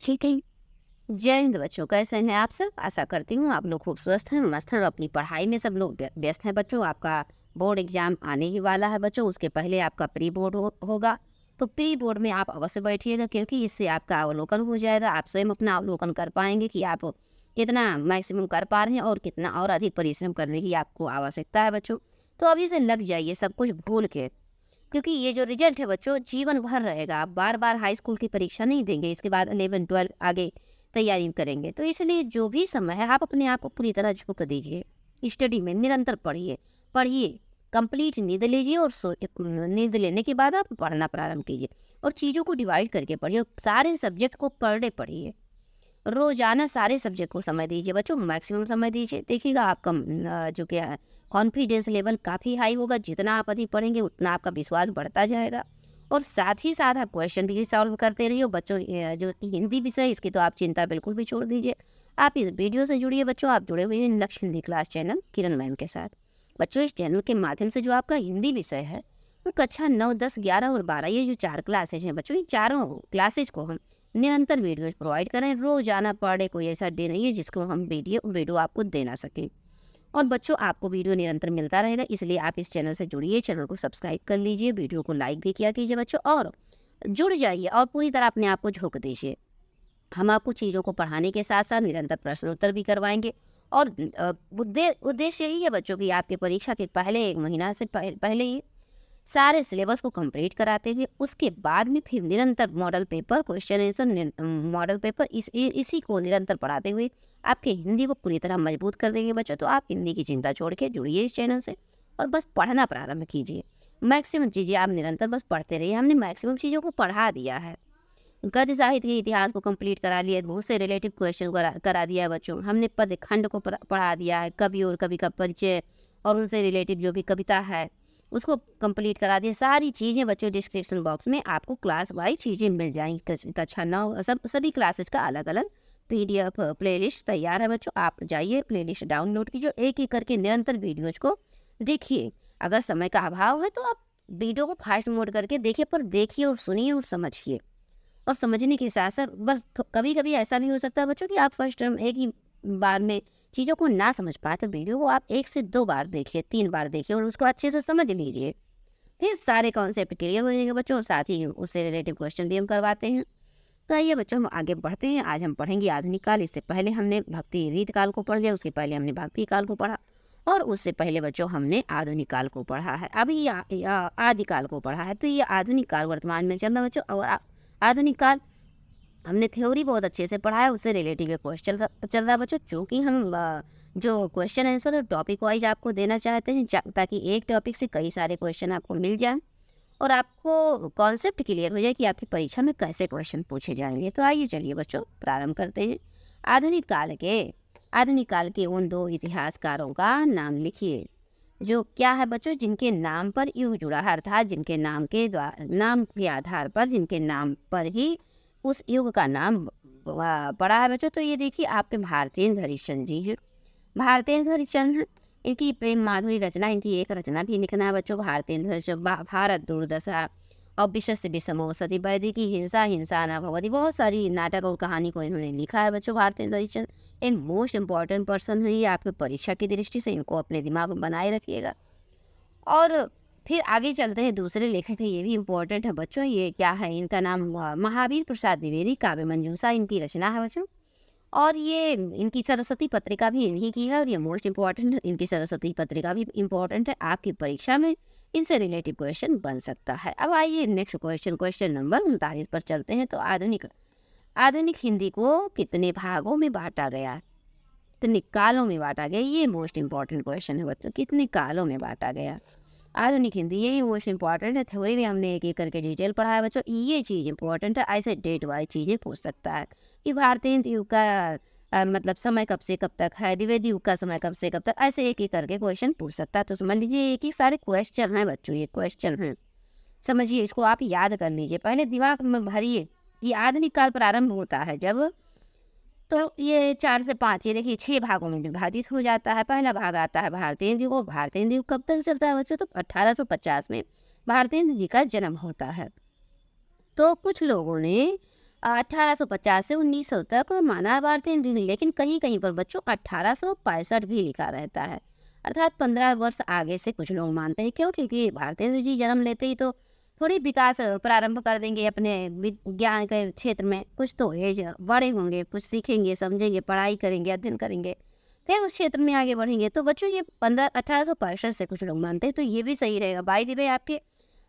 ठीक है। जय हिंद बच्चों, कैसे हैं आप सब? आशा करती हूँ आप लोग खूब स्वस्थ हैं, मस्त हैं और अपनी पढ़ाई में सब लोग व्यस्त हैं बच्चों। आपका बोर्ड एग्जाम आने ही वाला है बच्चों। उसके पहले आपका प्री बोर्ड होगा। तो प्री बोर्ड में आप अवश्य बैठिएगा, क्योंकि इससे आपका अवलोकन हो जाएगा। आप स्वयं अपना अवलोकन कर पाएंगे कि आप कितना मैक्सिमम कर पा रहे हैं और कितना और अधिक परिश्रम करने की आपको आवश्यकता है बच्चों। तो अभी से लग जाइए सब कुछ भूल के, क्योंकि ये जो रिजल्ट है बच्चों जीवन भर रहेगा। आप बार बार हाई स्कूल की परीक्षा नहीं देंगे, इसके बाद 11 12 आगे तैयारी करेंगे। तो इसलिए जो भी समय है आप अपने आप को पूरी तरह झोंक दीजिए। स्टडी में निरंतर पढ़िए पढ़िए, कंप्लीट नींद लीजिए और नींद लेने के बाद आप पढ़ना प्रारंभ कीजिए और चीज़ों को डिवाइड करके पढ़िए। सारे सब्जेक्ट को पर डे पढ़िए। रोजाना सारे सब्जेक्ट को समय दीजिए बच्चों, मैक्सिमम समय दीजिए। देखिएगा आपका जो क्या है कॉन्फिडेंस लेवल काफ़ी हाई होगा। जितना आप अधिक पढ़ेंगे उतना आपका विश्वास बढ़ता जाएगा। और साथ ही साथ आप क्वेश्चन भी सॉल्व करते रहिए बच्चों। जो कि हिंदी विषय, इसकी तो आप चिंता बिल्कुल भी छोड़ दीजिए। आप इस वीडियो से जुड़िए बच्चों। आप जुड़े हुए हैं लक्ष्य हिंदी क्लास चैनल किरण मैम के साथ। बच्चों इस चैनल के माध्यम से जो आपका हिंदी विषय है वो कक्षा 9 10 11 और 12, ये जो 4 क्लासेज हैं बच्चों, इन चारों क्लासेज को हम निरंतर वीडियोज प्रोवाइड करें। रोजाना पर डे कोई ऐसा डे नहीं है जिसको हम वीडियो आपको दे ना सकें। और बच्चों आपको वीडियो निरंतर मिलता रहेगा, इसलिए आप इस चैनल से जुड़िए। चैनल को सब्सक्राइब कर लीजिए, वीडियो को लाइक भी किया कीजिए बच्चों, और जुड़ जाइए और पूरी तरह अपने आप को झोंक दीजिए। हम आपको चीज़ों को पढ़ाने के साथ साथ निरंतर प्रश्न उत्तर भी करवाएंगे। और उद्देश्य यही है बच्चों की आपके परीक्षा के पहले 1 महीना से पहले ही सारे सिलेबस को कंप्लीट कराते हुए उसके बाद में फिर निरंतर model paper, question answer, model paper इसी को निरंतर पढ़ाते हुए आपके हिंदी को पूरी तरह मजबूत कर देंगे बच्चों। तो आप हिंदी की चिंता छोड़ के जुड़िए इस चैनल से और बस पढ़ना प्रारंभ कीजिए। मैक्सिमम चीज़ें आप निरंतर बस पढ़ते रहिए। हमने मैक्सिमम चीज़ों को पढ़ा दिया है। गद्य साहित्य के इतिहास को कंप्लीट करा लिया, बहुत से रिलेटिव क्वेश्चन करा दिया है बच्चों। हमने पद खंड को पढ़ा दिया है, कवि और कवि का परिचय और उनसे रिलेटिव जो भी कविता है उसको कंप्लीट करा दिया। सारी चीज़ें बच्चों डिस्क्रिप्शन बॉक्स में आपको क्लास वाइज चीज़ें मिल जाएंगी। कक्षा 9 सभी क्लासेस का अलग अलग PDF प्लेलिस्ट तैयार है बच्चों। आप जाइए, प्लेलिस्ट डाउनलोड कीजिए, एक एक करके निरंतर वीडियोज को देखिए। अगर समय का अभाव है तो आप वीडियो को फास्ट मोड करके देखिए, पर देखिए और सुनिए और समझिए। और समझने के साथ साथ बस कभी कभी ऐसा भी हो सकता है बच्चों कि आप फर्स्ट टर्म एक ही बार में चीज़ों को ना समझ पाए, तो वीडियो को आप 1 से 2 बार देखिए, 3 बार देखिए और उसको अच्छे से समझ लीजिए। फिर सारे कॉन्सेप्ट क्लियर हो जाएंगे बच्चों, और साथ ही उससे रिलेटिव क्वेश्चन भी हम करवाते हैं। तो आइए बच्चों हम आगे बढ़ते हैं। आज हम पढ़ेंगे आधुनिक काल। इससे पहले हमने भक्ति रीत काल को पढ़ लिया, उसके पहले हमने भक्ति काल को पढ़ा और उससे पहले बच्चों हमने आधुनिक काल को पढ़ा है। अभी आदिकाल को पढ़ा है। तो ये आधुनिक काल वर्तमान में चल रहा है बच्चों। और आधुनिक काल हमने थ्योरी बहुत अच्छे से पढ़ा है, उससे रिलेटिव ये क्वेश्चन चल रहा है बच्चों। चूँकि हम जो क्वेश्चन आंसर टॉपिक वाइज आपको देना चाहते हैं, ताकि एक टॉपिक से कई सारे क्वेश्चन आपको मिल जाएं और आपको कॉन्सेप्ट क्लियर हो जाए कि आपकी परीक्षा में कैसे क्वेश्चन पूछे जाएंगे। तो आइए चलिए बच्चों प्रारंभ करते हैं। आधुनिक काल के उन 2 इतिहासकारों का नाम लिखिए जो क्या है बच्चों, जिनके नाम पर युग जुड़ा है, अर्थात जिनके नाम के आधार पर, जिनके नाम पर ही उस युग का नाम पड़ा है बच्चों। तो ये देखिए आपके भारतेंद्र हरिश्चंद्र जी हैं। भारतेंद्र हरिश्चंद्र, इनकी प्रेम माधुरी रचना, इनकी एक रचना भी लिखना है बच्चों। भारतेंद्र हरिश्चंद्र, भारत दुर्दशा और विशस्य विषमो सती वैदि की हिंसा हिंसा न भवती, बहुत सारी नाटक और कहानी को इन्होंने लिखा है बच्चों। भारतेंद्र हरिश्चंद्र एक मोस्ट इंपॉर्टेंट पर्सन है ये आपके परीक्षा की दृष्टि से, इनको अपने दिमाग में बनाए रखिएगा। और फिर आगे चलते हैं, दूसरे लेखक है, ये भी इम्पोर्टेंट है बच्चों। ये क्या है, इनका नाम महावीर प्रसाद द्विवेदी, काव्य मंजूषा इनकी रचना है बच्चों। और ये इनकी सरस्वती पत्रिका भी इन्हीं की है और ये मोस्ट इम्पॉर्टेंट, इनकी सरस्वती पत्रिका भी इम्पॉर्टेंट है। आपकी परीक्षा में इनसे रिलेटिव क्वेश्चन बन सकता है। अब आइए नेक्स्ट क्वेश्चन नंबर 39 पर चलते हैं। तो आधुनिक हिंदी को कितने भागों में बांटा गया, कितने कालों में बांटा गया, ये मोस्ट इंपॉर्टेंट क्वेश्चन है बच्चों। कितने कालों में बांटा गया आधुनिक हिंदी, यही मोस्ट इंपॉर्टेंट है। थ्योरी में हमने एक एक करके डिटेल पढ़ा है बच्चों, ये चीज़ इंपॉर्टेंट है। ऐसे डेट वाइज चीज़ें पूछ सकता है कि भारतीय युग का मतलब समय कब से कब तक है, द्विवेदी युग का समय कब से कब तक, ऐसे एक एक करके क्वेश्चन पूछ सकता है। तो समझ लीजिए एक ही सारे क्वेश्चन हैं बच्चों, ये क्वेश्चन हैं, समझिए, इसको आप याद कर लीजिए, पहले दिमाग में भरिए कि आधुनिक काल प्रारंभ होता है जब, तो ये 4 से 5, ये देखिए 6 भागों में विभाजित हो जाता है। पहला भाग आता है भारतेंद्र जी को। भारतेंद्र जी कब तक चलता है बच्चों, तो 1850 में भारतेंद्र जी का जन्म होता है। तो कुछ लोगों ने 1850 से 1900 तक माना भारतीय हिंदू, लेकिन कहीं कहीं पर बच्चों 1865 भी लिखा रहता है, अर्थात 15 वर्ष आगे से कुछ लोग मानते हैं। क्यों? क्योंकि भारतीय हिंदू जी जन्म लेते ही तो थोड़ी विकास प्रारंभ कर देंगे अपने विज्ञान के क्षेत्र में, कुछ तो एज बड़े होंगे, कुछ सीखेंगे, समझेंगे, पढ़ाई करेंगे, अध्ययन करेंगे, फिर उस क्षेत्र में आगे बढ़ेंगे। तो बच्चों ये 1865 से कुछ लोग मानते हैं, तो ये भी सही रहेगा। बाय द वे आपके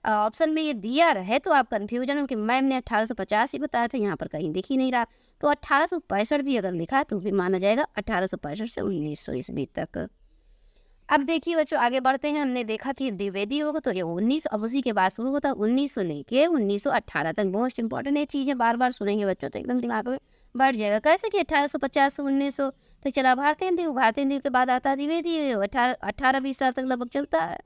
ऑप्शन में ये दिया रहे तो आप कन्फ्यूजन हो कि मैम ने 1850 ही बताया था, यहाँ पर कहीं दिख ही नहीं रहा। तो 1865 भी अगर लिखा तो भी माना जाएगा 1865 से 1900 ईस्वी तक। अब देखिए बच्चों आगे बढ़ते हैं। हमने देखा कि द्विवेदी होगा तो ये 19, अब उसी के बाद शुरू होता है 1900 लेके 1918 तक। मोस्ट इंपॉर्टेंट ये चीज़ें बार बार सुनेंगे बच्चों तो एकदम दिमाग में बैठ जाएगा। कैसे कि 1850 से 1900, तो चला भारतीय हिंदू के बाद आता है द्विवेदी, 18-20 साल तक लगभग चलता है।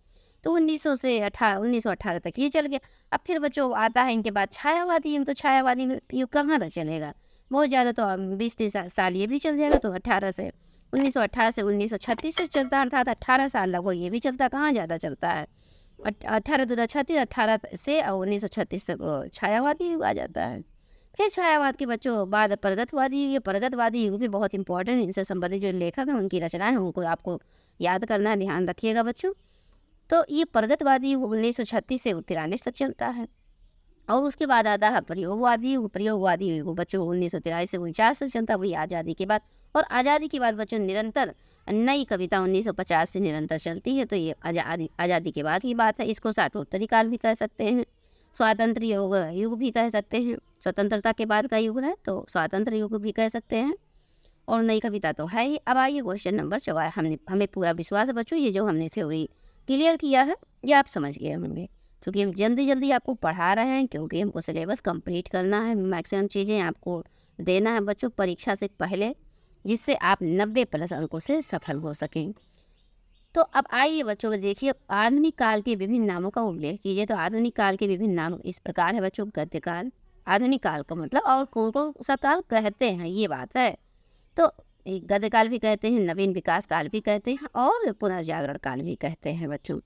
तो 1900 से 1918 तक ये चल गया। अब फिर बच्चों आता है इनके बाद छायावादी युग, तो छायावादी युग कहाँ तक चलेगा? बहुत ज़्यादा तो 20-30 साल ये भी चल जाएगा। तो 1918 से 1936 से चलता है, अर्थात 18 साल लगभग ये भी चलता है। कहाँ ज़्यादा चलता है? 18-36, 18 से 1936 तक छायावादी युग आ जाता है। फिर छायावाद के बच्चों बाद प्रगतवादी युग। ये प्रगतवादी युग भी बहुत इंपॉर्टेंट, इनसे संबंधित जो लेखक हैं उनकी रचनाएं उनको आपको याद करना है, ध्यान रखिएगा बच्चों। तो ये प्रगतवादी युग 1936 से 1943 तक चलता है। और उसके बाद आता है प्रयोगवादी युग। प्रयोगवादी युग बच्चों 1943 से 49 तक चलता है, वही आज़ादी के बाद। और आज़ादी के बाद बच्चों निरंतर नई कविता 1950 से निरंतर चलती है। तो ये आज़ादी के बाद की बात है। इसको साठोत्तरी काल भी कह सकते हैं, स्वातंत्र युग भी कह सकते हैं। स्वतंत्रता के बाद का युग है तो स्वातंत्र युग भी कह सकते हैं। और नई कविता तो है ही। अब आइए क्वेश्चन नंबर 4। हमें पूरा विश्वास है बच्चों ये जो हमने थ्योरी क्लियर किया है ये आप समझ गए होंगे, क्योंकि हम जल्दी जल्दी आपको पढ़ा रहे हैं, क्योंकि हमको सिलेबस कंप्लीट करना है, मैक्सिमम चीज़ें आपको देना है बच्चों परीक्षा से पहले, जिससे आप 90+ अंकों से सफल हो सकें। तो अब आइए बच्चों देखिए आधुनिक काल के विभिन्न नामों का उल्लेख कीजिए। तो आधुनिक काल के विभिन्न नाम इस प्रकार है बच्चों। गद्यकाल, आधुनिक काल का मतलब और कौन कौन सा काल कहते हैं ये बात है। तो गद्यकाल भी कहते हैं, नवीन विकास काल भी कहते हैं, और पुनर्जागरण काल भी कहते हैं बच्चों।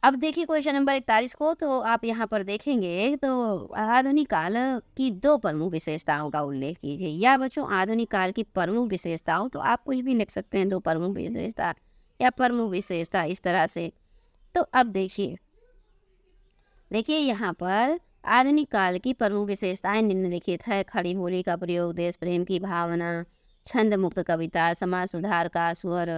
अब देखिए क्वेश्चन नंबर 41 को। तो आप यहाँ पर देखेंगे तो आधुनिक काल की 2 प्रमुख विशेषताओं का उल्लेख कीजिए। या बच्चों आधुनिक काल की प्रमुख विशेषताओं, तो आप कुछ भी लिख सकते हैं, 2 प्रमुख विशेषता या प्रमुख विशेषता इस तरह से। तो अब देखिए यहाँ पर आधुनिक काल की प्रमुख विशेषताएं निम्नलिखित है। खड़ी बोली का प्रयोग, देश प्रेम की भावना, छंद मुक्त कविता, समाज सुधार का स्वर,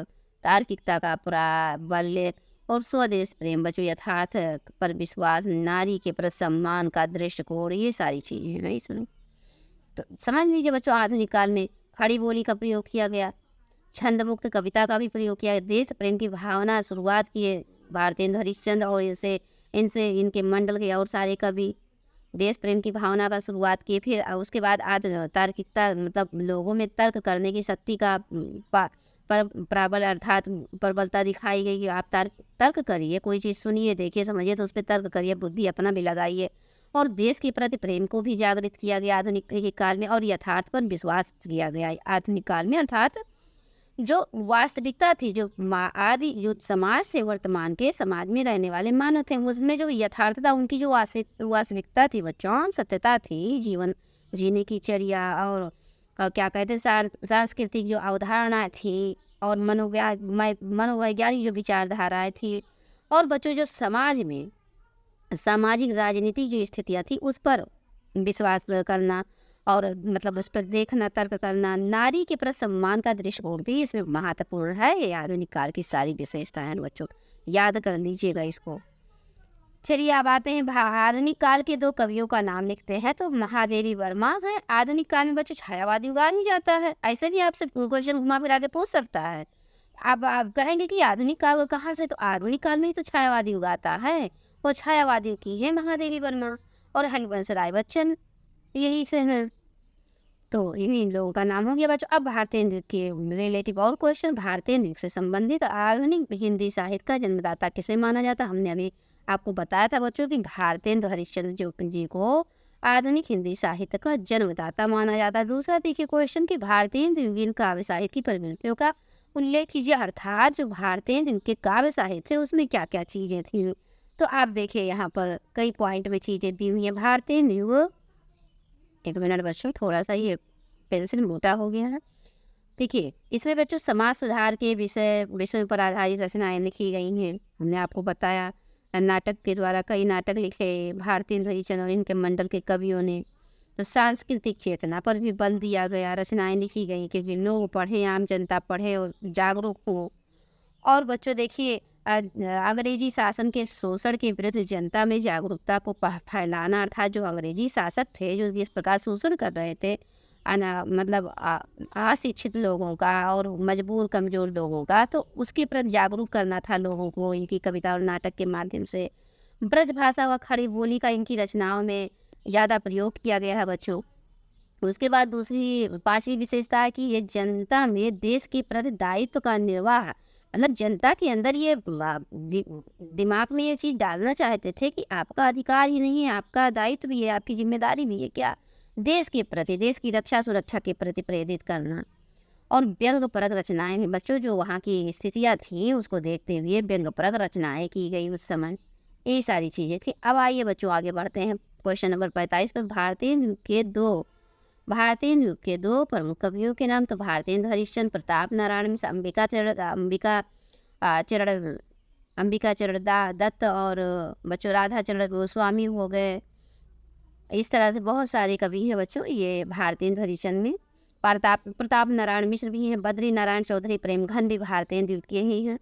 तार्किकता का प्राबल्य और स्वदेश प्रेम बच्चों, यथार्थ पर विश्वास, नारी के प्रति सम्मान का दृष्टिकोण, ये सारी चीज़ें हैं इसमें। तो समझ लीजिए बच्चों आधुनिक काल में खड़ी बोली का प्रयोग किया गया, छंद मुक्त कविता का भी प्रयोग किया, देश प्रेम की भावना शुरुआत की है भारतेंदु हरिश्चंद्र और इनसे इनके मंडल के और सारे कवि देश प्रेम की भावना का शुरुआत की। फिर उसके बाद तार्किकता मतलब लोगों में तर्क करने की शक्ति का प्राबल अर्थात प्रबलता दिखाई गई कि आप तर्क करिए, कोई चीज़ सुनिए, देखिए, समझिए तो उस पर तर्क करिए, बुद्धि अपना भी लगाइए। और देश के प्रति प्रेम को भी जागृत किया गया आधुनिक काल में, और यथार्थ पर विश्वास किया गया आधुनिक काल में। अर्थात जो वास्तविकता थी, जो आदि जो समाज से वर्तमान के समाज में रहने वाले मानव थे, उसमें जो यथार्थता, उनकी जो वास्तविकता थी बच्चों, सत्यता थी, जीवन जीने की चर्या और क्या कहते हैं सांस्कृतिक जो अवधारणा थी, और मनोवैज्ञानिक जो विचारधाराएं थी, और बच्चों जो समाज में सामाजिक राजनीतिक जो स्थितियाँ थी उस पर विश्वास करना, और मतलब उस पर देखना, तर्क करना, नारी के प्रति सम्मान का दृष्टिकोण भी इसमें महत्वपूर्ण है। ये आधुनिक काल की सारी विशेषताएं हैं बच्चों, याद कर लीजिएगा इसको। चलिए अब आते हैं आधुनिक काल के 2 कवियों का नाम लिखते हैं। तो महादेवी वर्मा है। आधुनिक काल में बच्चों छायावादी युग आ ही जाता है, ऐसे भी आपसे क्वेश्चन घुमा फिरा के पूछ सकता है। अब आप कहेंगे कि आधुनिक काल कहाँ से, तो आधुनिक काल में ही तो छायावादी युग आता है। वो छायावादी की है महादेवी वर्मा और हरिवंश राय बच्चन, यही से हैं। तो इन्हीं लोगों का नाम हो गया बच्चों। अब भारतीय नृत्य के रिलेटिव और क्वेश्चन। भारतीय नृत्य से संबंधित आधुनिक हिंदी साहित्य का जन्मदाता किसे माना जाता है? हमने अभी आपको बताया था बच्चों कि भारतेंदु हरिश्चंद्र जी को आधुनिक हिंदी साहित्य का जन्मदाता माना जाता है। दूसरा देखिए क्वेश्चन कि भारतेंदु युगीन काव्य साहित्य की प्रवृत्तियों का उल्लेख कीजिए, अर्थात जो भारतेंदु के काव्य साहित्य है उसमें क्या क्या चीज़ें थी। तो आप देखिए यहाँ पर कई पॉइंट में चीज़ें दी हुई हैं। भारतेंदु एक मिनट बच्चों, थोड़ा सा ये पेंसिल मोटा हो गया है। देखिए, इसमें बच्चों समाज सुधार के विषयों पर आधारित रचनाएं लिखी गई हैं। हमने आपको बताया नाटक के द्वारा कई नाटक लिखे भारतेंद्र हरिश्चंद्र और इनके मंडल के कवियों ने। तो सांस्कृतिक चेतना पर भी बल दिया गया, रचनाएं लिखी गई कि लोग पढ़ें, आम जनता पढ़े और जागरूक हो। और बच्चों देखिए, अंग्रेजी शासन के शोषण के विरुद्ध जनता में जागरूकता को फैलाना, अर्थात जो अंग्रेजी शासक थे जो इस प्रकार शोषण कर रहे थे मतलब अशिक्षित लोगों का और मजबूर कमजोर लोगों का, तो उसके प्रति जागरूक करना था लोगों को इनकी कविता और नाटक के माध्यम से। ब्रज भाषा व खड़ी बोली का इनकी रचनाओं में ज़्यादा प्रयोग किया गया है बच्चों। उसके बाद दूसरी 5वीं विशेषता है कि ये जनता में देश के प्रति दायित्व का निर्वाह, मतलब जनता के अंदर ये दिमाग में ये चीज़ डालना चाहते थे कि आपका अधिकार ही नहीं है, आपका दायित्व भी है, आपकी जिम्मेदारी भी है, क्या देश के प्रति, देश की रक्षा सुरक्षा के प्रति प्रेरित करना। और व्यंग्यपरक रचनाएं भी बच्चों, जो वहाँ की स्थितियाँ थी उसको देखते हुए व्यंग्यपरक रचनाएं की गई उस समय, ये सारी चीज़ें थी। अब आइए बच्चों आगे बढ़ते हैं क्वेश्चन नंबर 45 पर। भारतीय युग के दो प्रमुख कवियों के नाम। तो भारतेंद्र हरिश्चंद्र, प्रताप नारायण मिश्र, अंबिका चरण दत्त और बच्चों राधा चरण गोस्वामी हो गए। इस तरह से बहुत सारे कवि हैं बच्चों ये भारतेंद्र हरिश्चंद्र में। प्रताप नारायण मिश्र भी हैं, बद्री नारायण चौधरी प्रेमघन भी भारतेंद्र युग के ही हैं।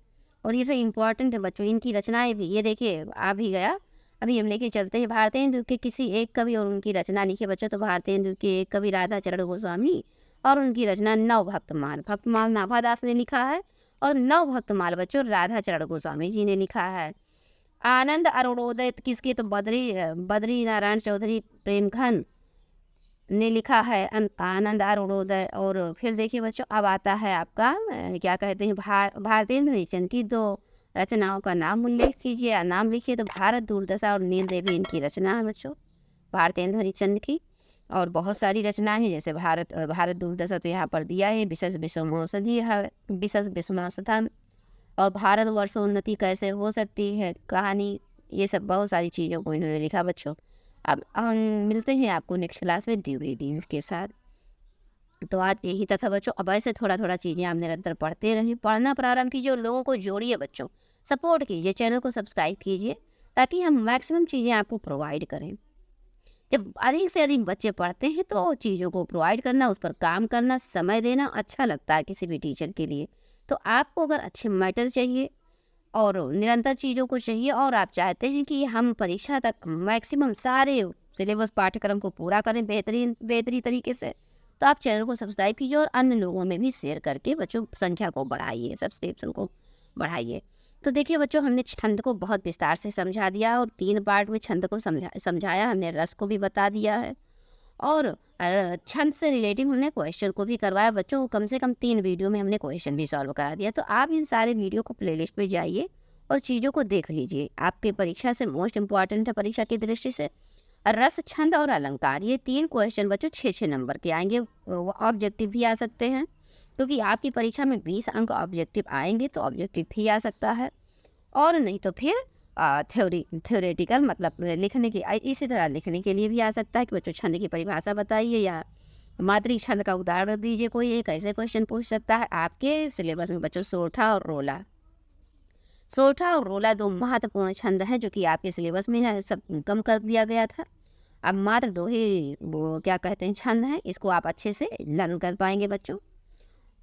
और ये सब इम्पॉर्टेंट है बच्चों, इनकी रचनाएं भी। ये देखिए आ भी गया, अभी हम लेके चलते हैं। भारतेंद्र युग के किसी एक कवि और उनकी रचना लिखिए बच्चों। तो भारतेंद्र युग के एक कवि राधा चरण गोस्वामी और उनकी रचना नवभक्तमाल। भक्तमाल नाभादास ने लिखा है और नवभक्तमाल बच्चों राधा चरण गोस्वामी जी ने लिखा है। आनंद अरुणोदय किसके? तो बद्री नारायण चौधरी प्रेमघन ने लिखा है आनंद अरुणोदय। और फिर देखिए बच्चों, अब आता है आपका क्या कहते हैं भारतेंद्र हरिश्चंद्र की 2 रचनाओं का नाम उल्लेख कीजिए या नाम लिखिए। तो भारत दूरदशा और नील देवी इनकी रचना है बच्चों, भारतेंद्र हरिश्चंद्र की। और बहुत सारी रचनाएं हैं, जैसे भारत दूरदशा तो यहाँ पर दिया है, विशेष विषमौषधि है, विशेष विषमौषधम, और भारतवर्षोन्नति कैसे हो सकती है कहानी। ये सब बहुत सारी चीज़ों को इन्होंने लिखा बच्चों। अब हम मिलते हैं आपको नेक्स्ट क्लास में दी के साथ। तो आज यही था बच्चों। अब ऐसे थोड़ा थोड़ा चीज़ें आप निरंतर पढ़ते रहिए, पढ़ना प्रारंभ कीजिए और लोगों को जोड़िए बच्चों, सपोर्ट कीजिए, चैनल को सब्सक्राइब कीजिए ताकि हम मैक्सिमम चीज़ें आपको प्रोवाइड करें। जब अधिक से अधिक बच्चे पढ़ते हैं तो चीज़ों को प्रोवाइड करना, उस पर काम करना, समय देना अच्छा लगता है किसी भी टीचर के लिए। तो आपको अगर अच्छे मैटर चाहिए और निरंतर चीज़ों को चाहिए और आप चाहते हैं कि हम परीक्षा तक मैक्सिमम सारे सिलेबस पाठ्यक्रम को पूरा करें बेहतरीन तरीके से, तो आप चैनल को सब्सक्राइब कीजिए और अन्य लोगों में भी शेयर करके बच्चों संख्या को बढ़ाइए, सब्सक्रिप्शन को बढ़ाइए। तो देखिए बच्चों, हमने छंद को बहुत विस्तार से समझा दिया और 3 पार्ट में छंद को समझाया हमने, रस को भी बता दिया है और छंद से रिलेटिव हमने क्वेश्चन को भी करवाया बच्चों। कम से कम 3 वीडियो में हमने क्वेश्चन भी सॉल्व करा दिया। तो आप इन सारे वीडियो को प्लेलिस्ट पे जाइए और चीज़ों को देख लीजिए, आपके परीक्षा से मोस्ट इम्पॉर्टेंट है परीक्षा की दृष्टि से। रस, छंद और अलंकार, ये 3 क्वेश्चन बच्चों 6-6 नंबर के आएंगे। ऑब्जेक्टिव भी आ सकते हैं क्योंकि आपकी परीक्षा में 20 अंक ऑब्जेक्टिव आएंगे, तो ऑब्जेक्टिव भी आ सकता है। और नहीं तो फिर थ्योरेटिकल मतलब लिखने की, इसी तरह लिखने के लिए भी आ सकता है कि बच्चों छंद की परिभाषा बताइए या मातृ छंद का उदाहरण दीजिए। कोई एक ऐसे क्वेश्चन पूछ सकता है आपके सिलेबस में बच्चों। सोरठा और रोला 2 महत्वपूर्ण छंद हैं जो कि आपके सिलेबस में है, सब कम कर दिया गया था। अब मात्र 2 ही वो क्या कहते हैं छंद हैं, इसको आप अच्छे से लर्न कर पाएंगे बच्चों।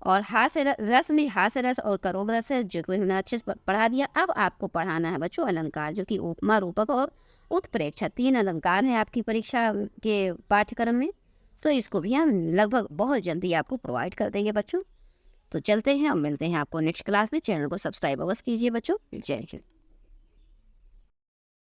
और हास्य रस में हास्य रस और करुण रस है जो कि हमने अच्छे से पढ़ा दिया। अब आपको पढ़ाना है बच्चों अलंकार, जो कि उपमा, रूपक और उत्प्रेक्षा 3 अलंकार हैं आपकी परीक्षा के पाठ्यक्रम में। तो इसको भी हम लगभग बहुत जल्दी आपको प्रोवाइड कर देंगे बच्चों। तो चलते हैं और मिलते हैं आपको नेक्स्ट क्लास में। चैनल को सब्सक्राइब अवश्य कीजिए बच्चों। जय हिंद।